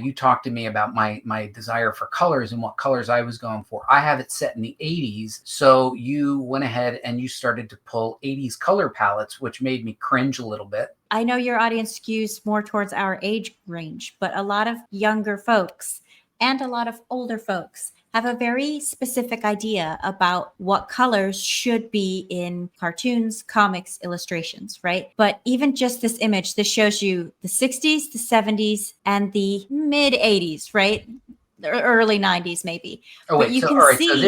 You talked to me about my desire for colors and what colors I was going for. I have it set in the 80s. So you went ahead and you started to pull 80s color palettes, which made me cringe a little bit. I know your audience skews more towards our age range, but a lot of younger folks and a lot of older folks have a very specific idea about what colors should be in cartoons, comics, illustrations, right? But even just this image, this shows you the 60s, the 70s, and the mid 80s, right? The early 90s, maybe. Oh, But wait. you So, can all right. So see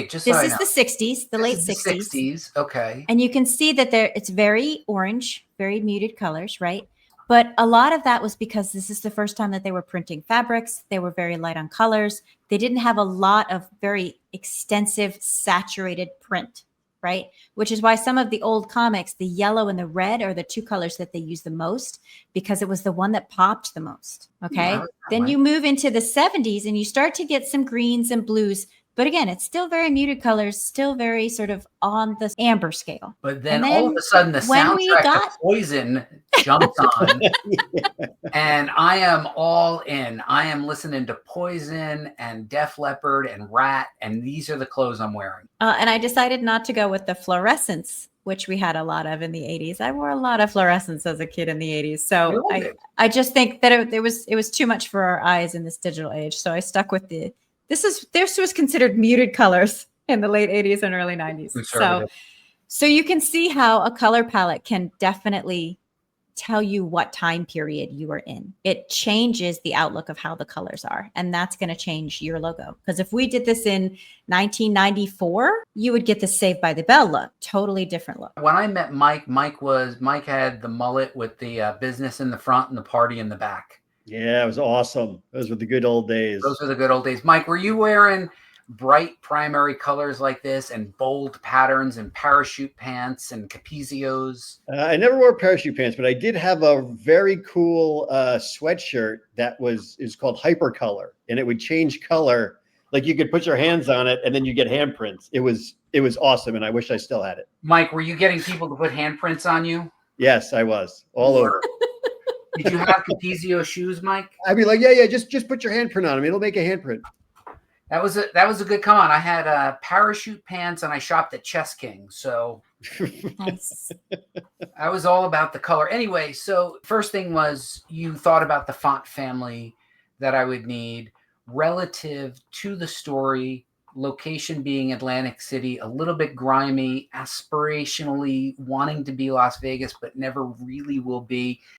just so this I is know, the 60s, the this late is the 60s. 60s. Okay. And you can see that it's very orange, very muted colors, right? But a lot of that was because this is the first time that they were printing fabrics. They were very light on colors. They didn't have a lot of very extensive saturated print, right? Which is why some of the old comics, the yellow and the red are the two colors that they use the most because it was the one that popped the most. Okay. Yeah, Then right. you move into the 70s and you start to get some greens and blues. But again, it's still very muted colors, still very sort of on the amber scale. But then And all of then a sudden, the when we soundtrack to got Poison jumps on, and I am all in. I am listening to Poison and Def Leppard and Rat, and these are the clothes I'm wearing. and I decided not to go with the fluorescence, which we had a lot of in the 80s. I wore a lot of fluorescence as a kid in the 80s. So I just think that it was too much for our eyes in this digital age. So I stuck with this was considered muted colors in the late 80s and early 90s. So you can see how a color palette can definitely tell you what time period you are in. It changes the outlook of how the colors are. And that's going to change your logo. Because if we did this in 1994, you would get the Saved by the Bell look. Totally different look. When I met Mike, Mike had the mullet with the business in the front and the party in the back. Yeah, it was awesome. Those were the good old days. Those were the good old days. Mike, were you wearing bright primary colors like this and bold patterns and parachute pants and capizios? I never wore parachute pants, but I did have a very cool sweatshirt that is called Hypercolor, and it would change color. Like you could put your hands on it and then you get handprints. It was awesome, and I wish I still had it. Mike, were you getting people to put handprints on you? Yes, I was all over. Did you have Capizio shoes, Mike? I'd be like, yeah, just put your handprint on them. It'll make a handprint. That was a good come on. I had parachute pants and I shopped at Chess King. So Nice. I was all about the color. Anyway, so first thing was you thought about the font family that I would need relative to the story, location being Atlantic City, a little bit grimy, aspirationally wanting to be Las Vegas, but never really will be.